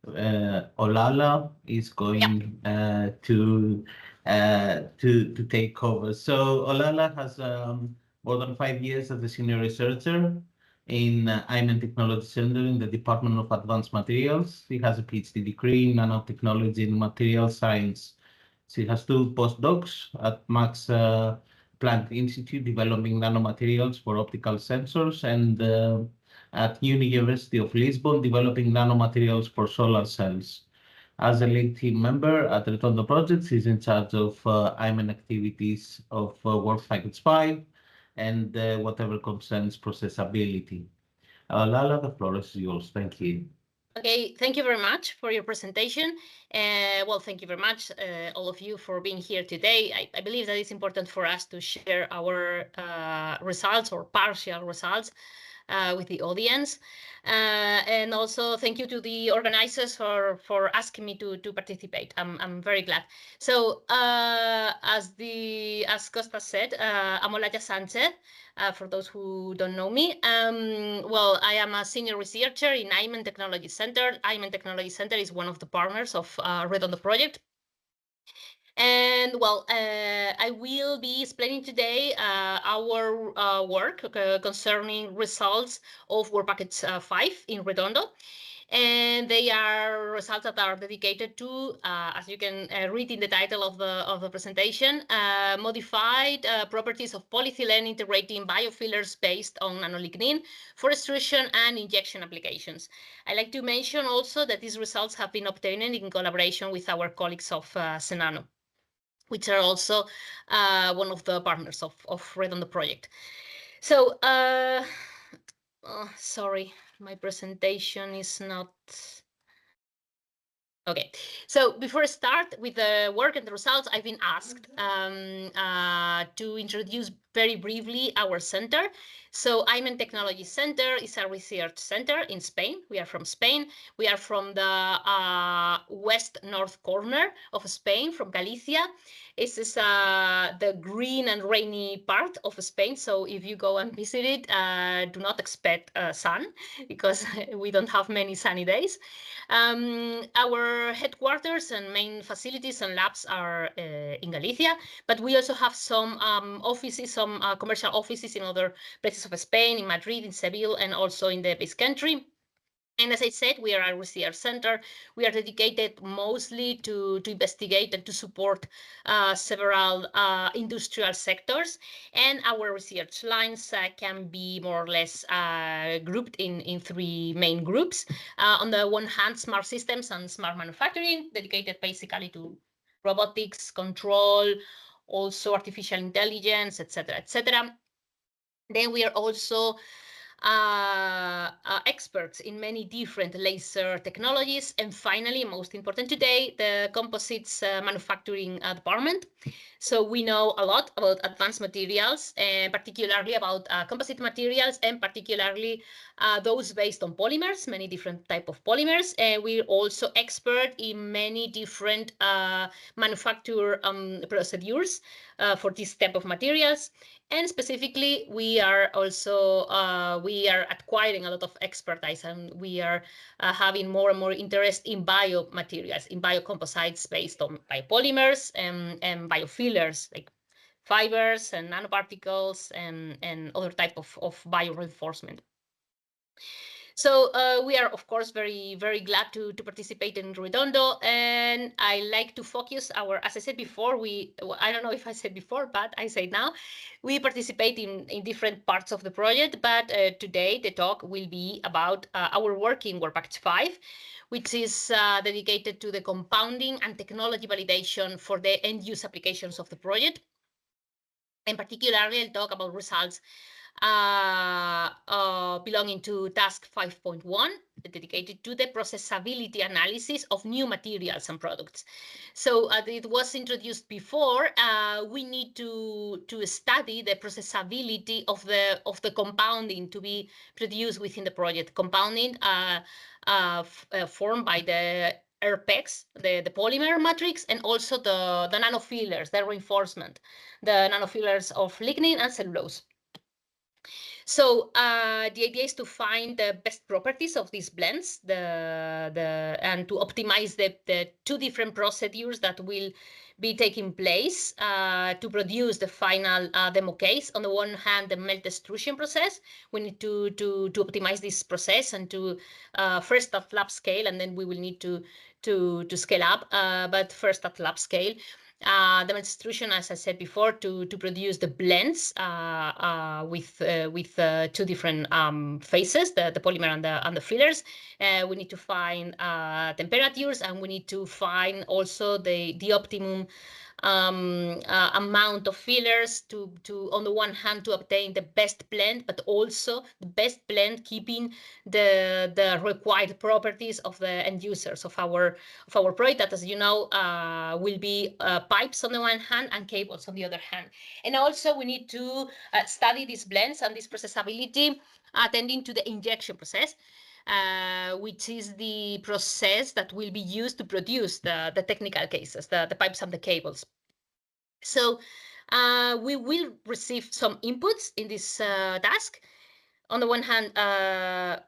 Olalla is going to take over. So Olalla has more than 5 years as a senior researcher in AIMEN Technology Center in the Department of Advanced Materials. She has a PhD degree in nanotechnology and material science. She has 2 postdocs at Max Planck Institute developing nanomaterials for optical sensors, and at University of Lisbon developing nanomaterials for solar cells. As a lead team member at REDONDO Project, she's in charge of AIMEN activities of Work Package 5 and whatever concerns processability. Lala, the floor is yours. Thank you. Okay, thank you very much for your presentation. Well, thank you very much, all of you, for being here today. I believe that it's important for us to share our results or partial results with the audience. And also thank you to the organizers for asking me to participate. I'm very glad. So as Costa said, I'm Olalla Sánchez. For those who don't know me, well, I am a senior researcher in AIMEN Technology Center. AIMEN Technology Center is one of the partners of REDONDO Project. And well, I will be explaining today our work concerning results of Work Package 5 in REDONDO. And they are results that are dedicated to, as you can read in the title of the presentation, modified properties of polyethylene integrating biofillers based on nanolignin for extrusion and injection applications. I like to mention also that these results have been obtained in collaboration with our colleagues of nano, which are also one of the partners of REDONDO Project. So, sorry, my presentation is not... Okay, so before I start with the work and the results, I've been asked to introduce very briefly our center. So AIMEN Technology Center is a research center in Spain. We are from Spain. We are from the west-north corner of Spain, from Galicia. This is the green and rainy part of Spain. So if you go and visit it, do not expect sun, because we don't have many sunny days. Our headquarters and main facilities and labs are in Galicia, but we also have some offices, some commercial offices in other places of Spain, in Madrid, in Seville, and also in the Basque Country. And as I said, we are a research center. We are dedicated mostly to investigate and to support several industrial sectors. And our research lines can be more or less grouped in 3 main groups. On the one hand, smart systems and smart manufacturing, dedicated basically to robotics, control, also artificial intelligence, etc., etc. Then we are also experts in many different laser technologies. And finally, most important today, the composites manufacturing department. So we know a lot about advanced materials, and particularly about composite materials, and particularly those based on polymers, many different types of polymers. And we're also expert in many different manufacture procedures for this type of materials. And specifically, we are also we are acquiring a lot of expertise, and we are having more and more interest in biomaterials, in biocomposites based on biopolymers and biofillers, like fibers and nanoparticles and other type of bioreinforcement. So we are, of course, very, very glad to participate in REDONDO, and I like to focus our, as I said before, I don't know if I said before, but I say now, we participate in different parts of the project, but today the talk will be about our work in Work Package 5, which is dedicated to the compounding and technology validation for the end-use applications of the project. And particularly, I'll talk about results belonging to task 5.1, dedicated to the processability analysis of new materials and products. So it was introduced before. We need to study the processability of the compounding to be produced within the project. Compounding formed by the RPEX, the polymer matrix, and also the nanofillers, the reinforcement, the nanofillers of lignin and cellulose. So the idea is to find the best properties of these blends, and to optimize the two different procedures that will be taking place to produce the final demo case. On the one hand, the melt extrusion process. We need to optimize this process and to first at lab scale, and then we will need to scale up. But first at lab scale. The melt extrusion, as I said before, to produce the blends with two different phases, the polymer and the fillers. We need to find temperatures, and we need to find also the optimum amount of fillers to on the one hand to obtain the best blend, but also the best blend keeping the required properties of the end users of our product, that, as you know, will be pipes on the one hand and cables on the other hand. And also we need to study these blends and this processability attending to the injection process, which is the process that will be used to produce the technical cases, the pipes and the cables. So we will receive some inputs in this task. On the one hand,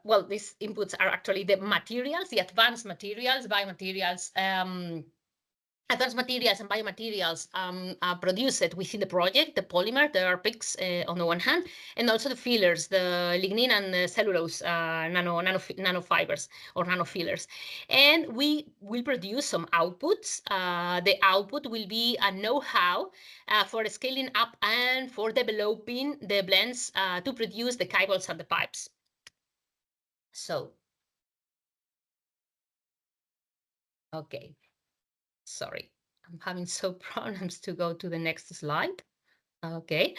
well, these inputs are actually the materials, the advanced materials, biomaterials, advanced materials and biomaterials are produced within the project, the polymer, the RPICs on the one hand, and also the fillers, the lignin and the cellulose nanofibers or nanofillers. And we will produce some outputs. The output will be a know-how for scaling up and for developing the blends to produce the cables and the pipes. So, okay. Sorry, I'm having some problems to go to the next slide. Okay.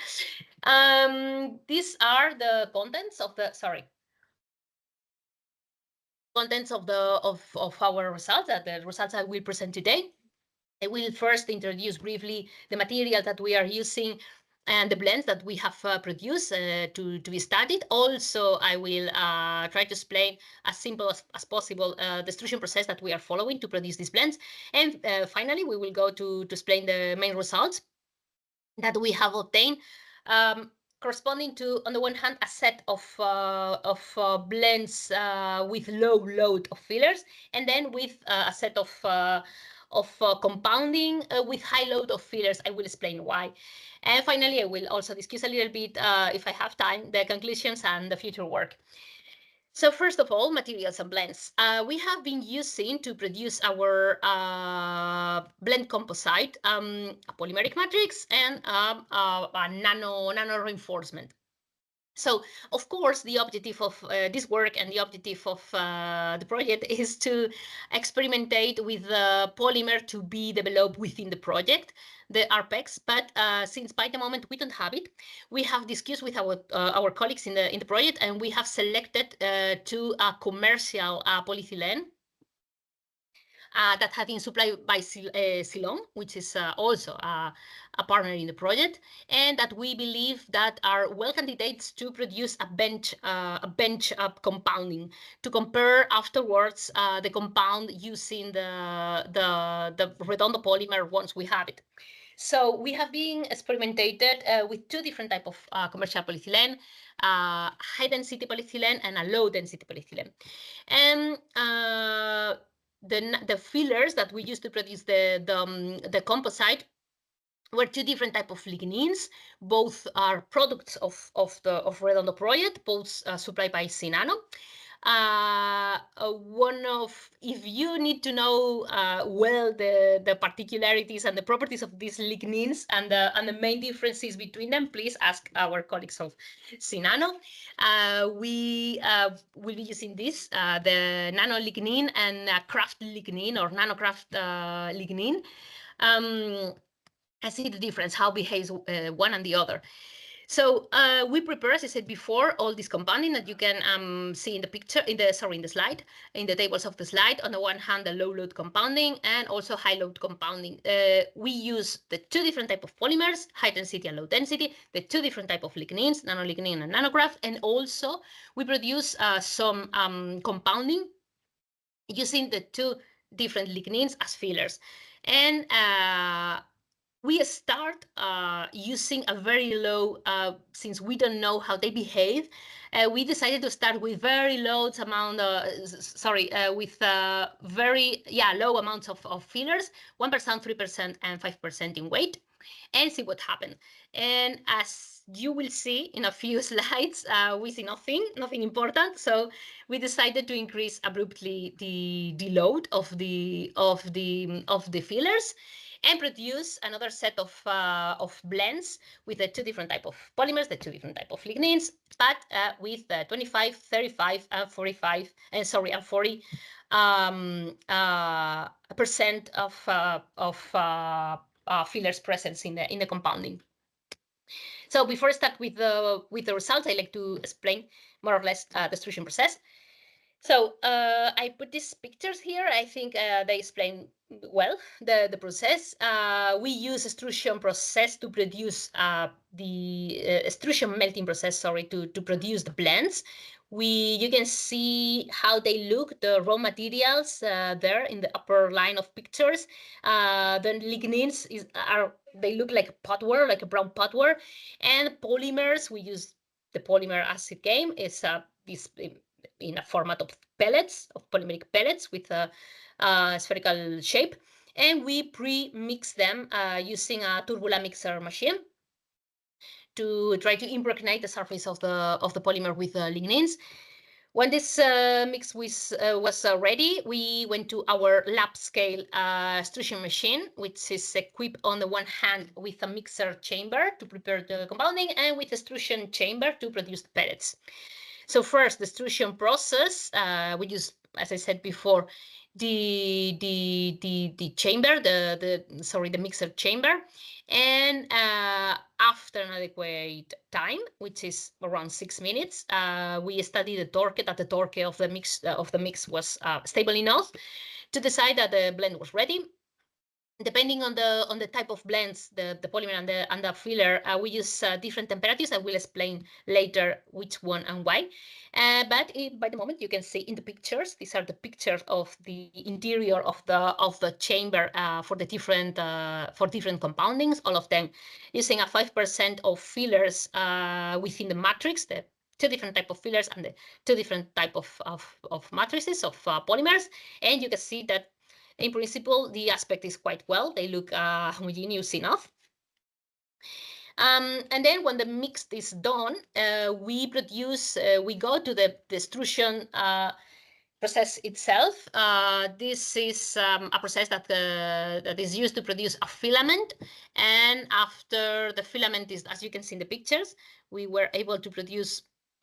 These are the contents of the, contents of our results, the results I will present today. I will first introduce briefly the material that we are using and the blends that we have produced to be studied. Also, I will try to explain as simple as possible the extrusion process that we are following to produce these blends. And finally, we will go to explain the main results that we have obtained, corresponding to, on the one hand, a set of blends with low load of fillers, and then with a set of compounding with high load of fillers. I will explain why. And finally, I will also discuss a little bit, if I have time, the conclusions and the future work. So first of all, materials and blends. We have been using to produce our blend composite, a polymeric matrix and a nano reinforcement. So, of course, the objective of this work and the objective of the project is to experimentate with the polymer to be developed within the project, the RPEX. But since by the moment we don't have it, we have discussed with our colleagues in the project, and we have selected to a commercial polyethylene that have been supplied by Ceylon, which is also a partner in the project, and that we believe that are well candidates to produce a bench compounding, to compare afterwards the compound using the Redondo polymer once we have it. So we have been experimented with two different types of commercial polyethylene, high density polyethylene and a low density polyethylene. And the fillers that we used to produce the composite were two different types of lignins. Both are products of Redondo Project, both supplied by Nano. If you need to know well the particularities and the properties of these lignins and the main differences between them, please ask our colleagues of Nano. We will be using this, the nano lignin and craft lignin or nanocraft lignin. I see the difference, how behaves one and the other. So we prepare, as I said before, all this compounding that you can see in the picture, in the slide, in the tables of the slide. On the one hand, the low load compounding and also high load compounding. We use the two different types of polymers, high density and low density, the two different types of lignins, nano lignin and nanocraft, and also we produce some compounding using the two different lignins as fillers. And we start using a very low, since we don't know how they behave, we decided to start with very low amount, with very low amounts of fillers, 1%, 3%, and 5% in weight, and see what happened. And as you will see in a few slides, we see nothing important. So we decided to increase abruptly the load of the fillers, and produce another set of blends with the two different type of polymers, the two different type of lignins, but with 25, 35, and 45, and 40 percent of fillers presence in the compounding. So before I start with the results, I like to explain more or less the extrusion process. So I put these pictures here. I think they explain well the process. We use extrusion process to produce the extrusion melting process, to produce the blends. You can see how they look, the raw materials there in the upper line of pictures. The lignins they look like potware, like a brown potware, and polymers. We use the polymer as it came. It's this in a format of pellets, of polymeric pellets with a spherical shape, and we pre-mix them using a turbulent mixer machine to try to impregnate the surface of the polymer with lignins. When this mix was ready, we went to our lab scale extrusion machine, which is equipped on the one hand with a mixer chamber to prepare the compounding and with extrusion chamber to produce the pellets. So first, the extrusion process, we use, as I said before, the chamber, the mixer chamber, and after an adequate time, which is around 6 minutes, we studied the torque, that the torque of the mix was stable enough to decide that the blend was ready. Depending on the type of blends, the polymer and the filler, we use different temperatures. I will explain later which one and why. But by the moment, you can see in the pictures, these are the pictures of the interior of the chamber for different compoundings. All of them using a 5% of fillers within the matrix. The two different type of fillers and the two different type of matrices of polymers, and you can see that in principle, the aspect is quite well. They look homogeneous enough. And then when the mix is done, we go to the extrusion process itself. This is a process that is used to produce a filament. And after the filament is, as you can see in the pictures, we were able to produce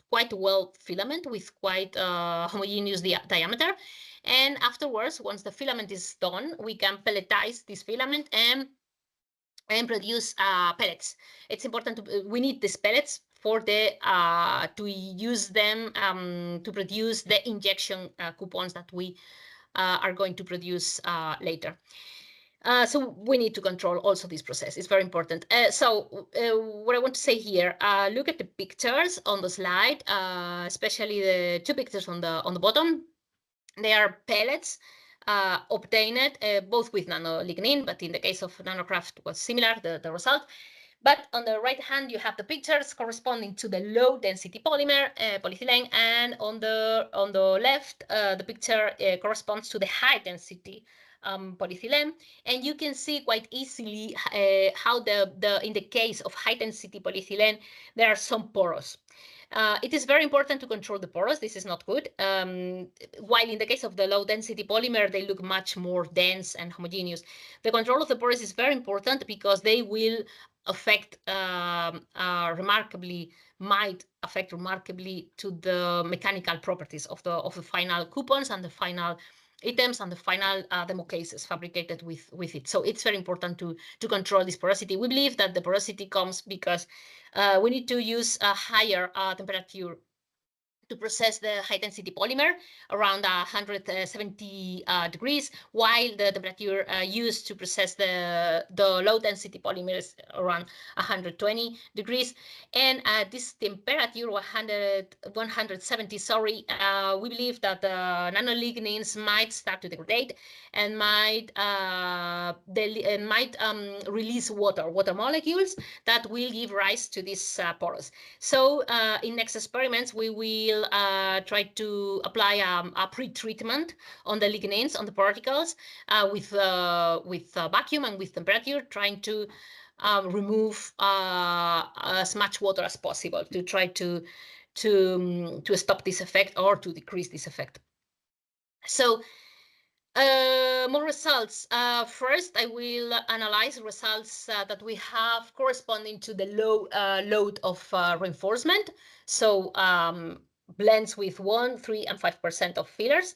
quite well filament with quite homogeneous diameter. And afterwards, once the filament is done, we can pelletize this filament and produce pellets. It's important we need these pellets for to use them to produce the injection coupons that we are going to produce later. So we need to control also this process. It's very important. What I want to say here, look at the pictures on the slide, especially the two pictures on the bottom. They are pellets obtained both with nanolignin, but in the case of nanocraft was similar, the result. But on the right hand, you have the pictures corresponding to the low density polymer, polyethylene, and on the left, the picture corresponds to the high density polyethylene. And you can see quite easily how in the case of high density polyethylene, there are some porous. It is very important to control the porous. This is not good. While in the case of the low density polymer, they look much more dense and homogeneous. The control of the porous is very important because they will affect might affect remarkably to the mechanical properties of the final coupons and the final items and the final demo cases fabricated with it. So it's very important to control this porosity. We believe that the porosity comes because we need to use a higher temperature to process the high-density polymer around 170 degrees, while the temperature used to process the low-density polymers around 120 degrees. And at this temperature, 170, we believe that the nanolignins might start to degrade and might release water molecules that will give rise to these pores. So in next experiments, we will try to apply a pre-treatment on the lignins, on the particles, with vacuum and with temperature, trying to remove as much water as possible to try to stop this effect or to decrease this effect. So more results. First, I will analyze results that we have corresponding to the low load of reinforcement. So blends with 1%, 3%, and 5% of fillers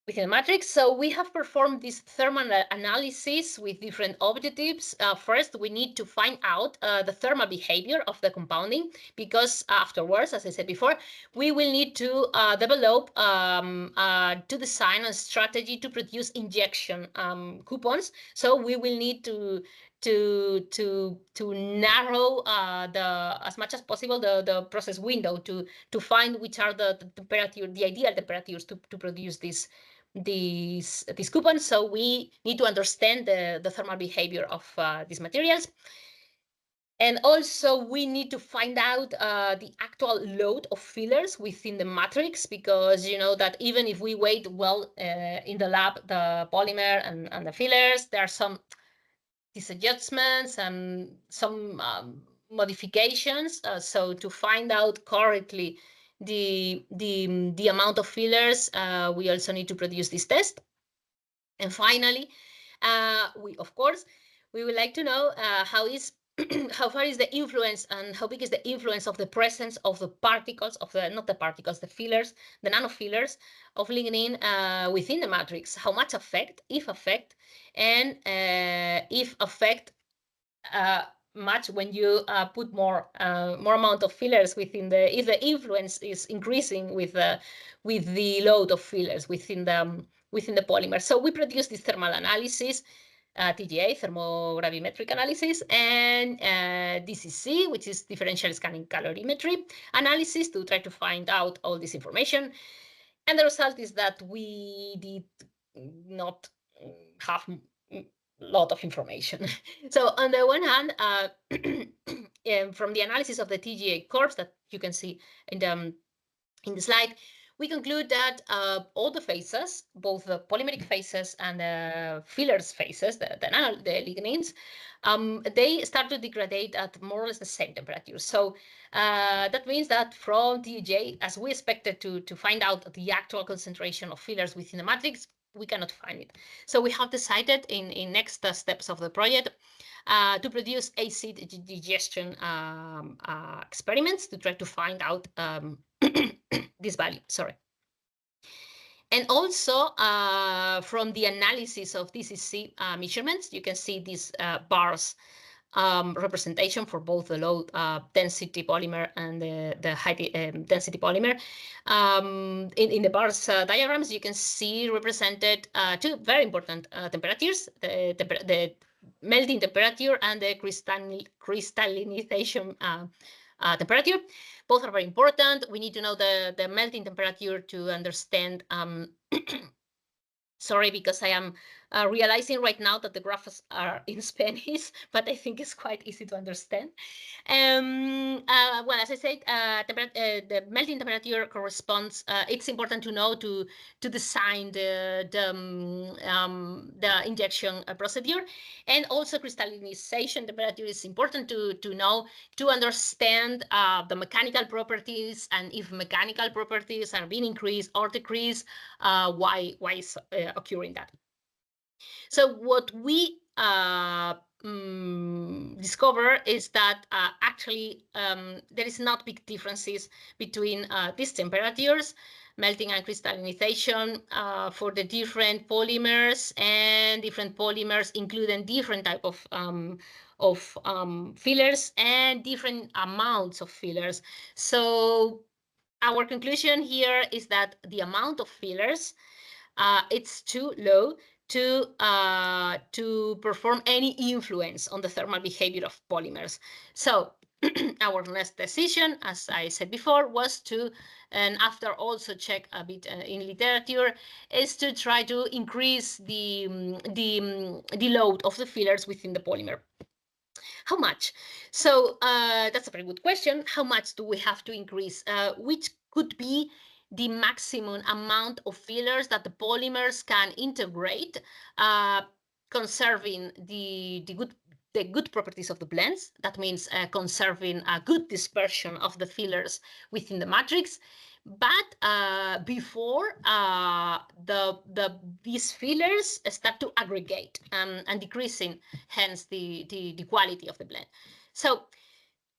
within the matrix. So we have performed this thermal analysis with different objectives. First, we need to find out the thermal behavior of the compounding, because afterwards, as I said before, we will need to develop to design a strategy to produce injection coupons. So we will need to narrow as much as possible the process window to find which are the ideal temperatures to produce these coupons. So we need to understand the thermal behavior of these materials. And also we need to find out the actual load of fillers within the matrix, because you know that even if we weigh well in the lab the polymer and the fillers, there are some disadjustments and some modifications. So to find out correctly the amount of fillers, we also need to produce this test. And finally, we would like to know how far is the influence and how big is the influence of the presence of the particles of the the fillers, the nanofillers of lignin within the matrix. How much effect, if effect, and if effect much when you put more amount of fillers within if the influence is increasing with the load of fillers within the polymer. So we produce this thermal analysis, TGA, thermogravimetric analysis, and DCC, which is differential scanning calorimetry analysis, to try to find out all this information. And the result is that we did not have lot of information. So on the one hand, from the analysis of the TGA curves that you can see in the slide, we conclude that all the phases, both the polymeric phases and the fillers phases, the lignins, they start to degrade at more or less the same temperature. So that means that from TGA, as we expected to find out the actual concentration of fillers within the matrix, we cannot find it. So we have decided in next steps of the project to produce acid digestion experiments to try to find out this value, And also from the analysis of DCC measurements, you can see these bars representation for both the low density polymer and the high density polymer. In the bars diagrams, you can see represented two very important temperatures, the melting temperature and the crystallization temperature. Both are very important. We need to know the melting temperature to understand. Sorry, because I am realizing right now that the graphs are in Spanish, but I think it's quite easy to understand. Well, as I said, the melting temperature corresponds. It's important to know to design the injection procedure, and also crystallization temperature is important to know to understand the mechanical properties, and if mechanical properties are being increased or decreased, why is occurring that. So what we discover is that actually there is not big differences between these temperatures, melting and crystallization, for the different polymers, and different polymers including different type of fillers and different amounts of fillers. So our conclusion here is that the amount of fillers, it's too low to perform any influence on the thermal behavior of polymers. So our next decision, as I said before, was to, and after also check a bit in literature, is to try to increase the load of the fillers within the polymer. How much? So that's a very good question. How much do we have to increase? Which could be the maximum amount of fillers that the polymers can integrate, conserving the good properties of the blends. That means conserving a good dispersion of the fillers within the matrix. But before these fillers start to aggregate and decreasing, hence the quality of the blend. So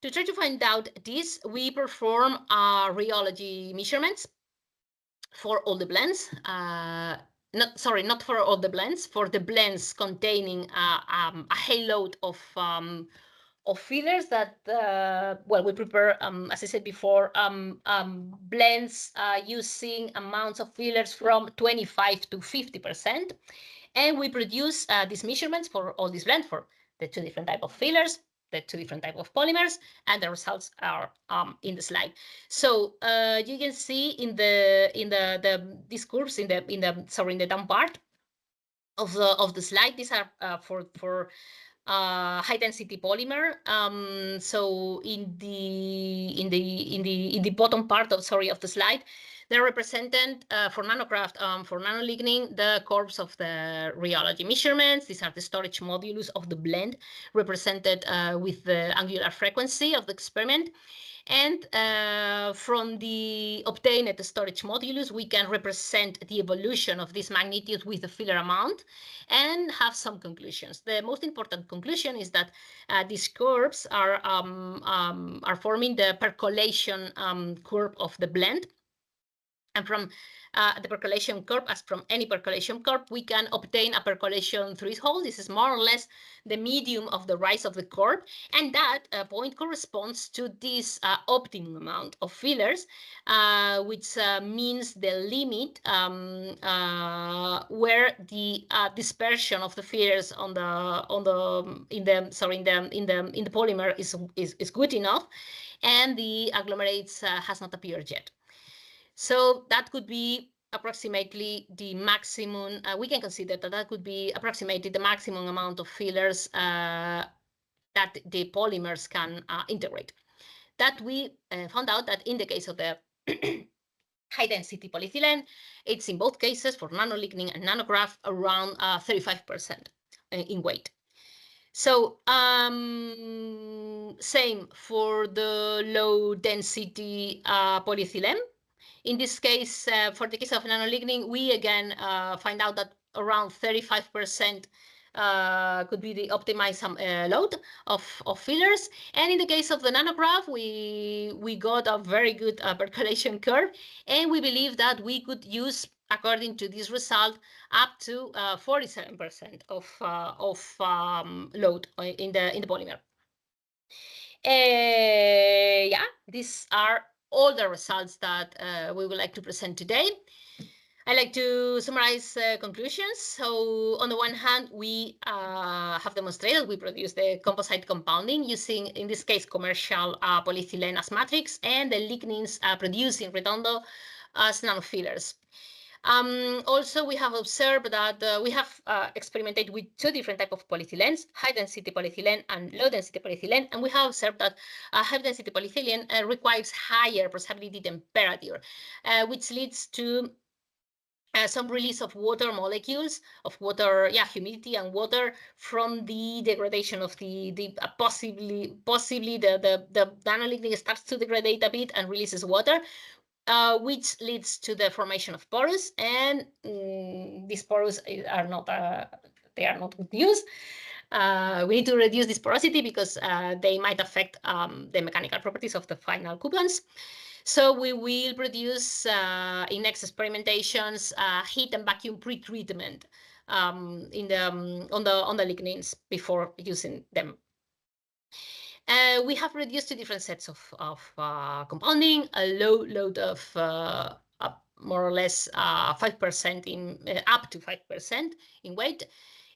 to try to find out this, we perform rheology measurements for all the blends. Not for all the blends, for the blends containing a high load of fillers that, well, we prepare, as I said before, blends using amounts of fillers from 25 to 50%. And we produce these measurements for all these blends for the two different types of fillers, the two different types of polymers, and the results are in the slide. So you can see in these curves in the down part of the slide. These are for high density polymer. So in the bottom part of the slide, they're represented for nanocraft, for nanolignin, the curves of the rheology measurements. These are the storage modulus of the blend, represented with the angular frequency of the experiment. And from the obtained storage modulus, we can represent the evolution of this magnitude with the filler amount and have some conclusions. The most important conclusion is that these curves are forming the percolation curve of the blend. And from the percolation curve, as from any percolation curve, we can obtain a percolation threshold. This is more or less the medium of the rise of the curve. And that point corresponds to this optimum amount of fillers, which means the limit where the dispersion of the fillers in the polymer is good enough, and the agglomerates has not appeared yet. So that could be approximately the maximum. We can consider that could be approximately the maximum amount of fillers that the polymers can integrate. That we found out that in the case of the high density polyethylene, it's in both cases for nanolignin and nanograph around 35% in weight. So same for the low density polyethylene. In this case, for the case of nanolignin, we again find out that around 35% could be the optimized load of fillers. And in the case of the nanograph, we got a very good percolation curve, and we believe that we could use, according to this result, up to 47% of load in the polymer. Yeah, these are all the results that we would like to present today. I like to summarize conclusions. So on the one hand, we have demonstrated we produce the composite compounding using, in this case, commercial polyethylene as matrix, and the lignins produced in Redondo as nanofillers. Also, we have observed that we have experimented with two different types of polyethylenes, high-density polyethylene and low-density polyethylene, and we have observed that high-density polyethylene requires higher processability temperature, which leads to some release of water molecules, of water, humidity and water, from the degradation of the possibly the nanolignin starts to degrade a bit and releases water, which leads to the formation of porous, and these porous are not good news. We need to reduce this porosity because they might affect the mechanical properties of the final coupons. So we will produce in next experimentations heat and vacuum pre-treatment on the lignins before using them. We have reduced to different sets of compounding, a low load of more or less 5% in up to 5% in weight.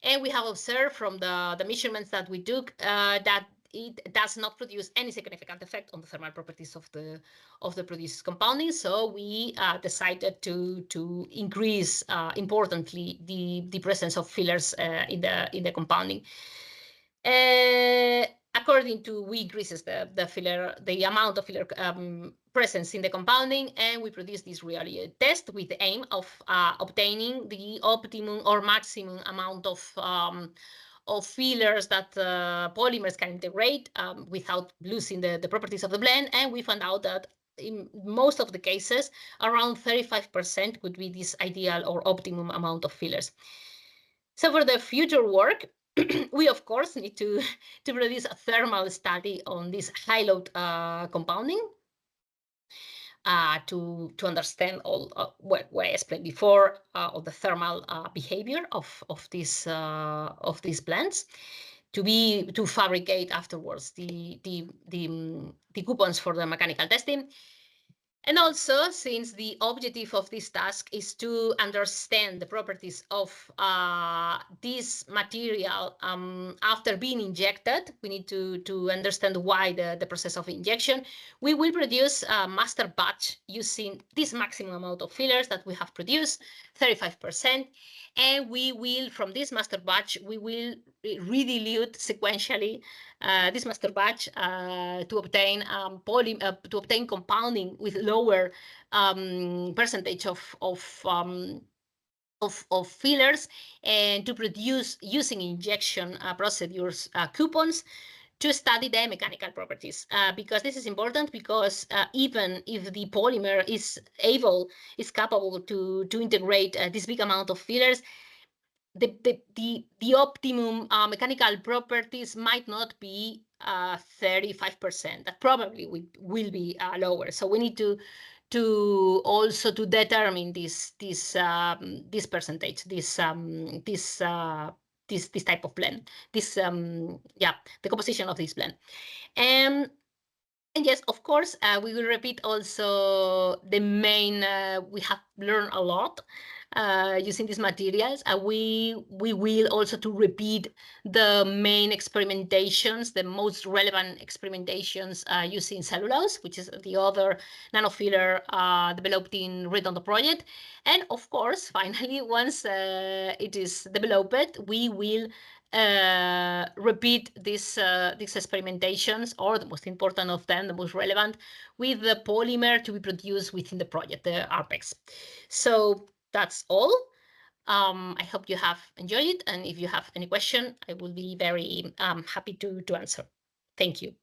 And we have observed from the measurements that we took that it does not produce any significant effect on the thermal properties of the produced compounding. So we decided to increase importantly the presence of fillers in the compounding. According to, we increases the amount of filler presence in the compounding, and we produce this reality test with the aim of obtaining the optimum or maximum amount of fillers that polymers can integrate without losing the properties of the blend. And we found out that in most of the cases, around 35% would be this ideal or optimum amount of fillers. So for the future work, we of course need to produce a thermal study on this high load compounding to understand all what I explained before of the thermal behavior of these blends, to fabricate afterwards the coupons for the mechanical testing. And also, since the objective of this task is to understand the properties of this material after being injected, we need to understand why the process of injection. We will produce a master batch using this maximum amount of fillers that we have produced, 35%. And we will, from this master batch, we will redilute sequentially this master batch to obtain compounding with lower percentage of fillers, and to produce using injection procedures coupons to study the mechanical properties, because this is important, because even if the polymer is capable to integrate this big amount of fillers, the optimum mechanical properties might not be 35%. That probably will be lower. So we need to also to determine this percentage, this type of blend, the composition of this blend. And yes, of course, we will repeat also the main, we have learned a lot using these materials. We will also to repeat the main experimentations, the most relevant experimentations using cellulose, which is the other nanofiller developed in REDONDO Project. And of course, finally, once it is developed, we will repeat these experimentations, or the most important of them, the most relevant, with the polymer to be produced within the project, the RPEX. So that's all. I hope you have enjoyed it, and if you have any question, I will be very happy to answer. Thank you.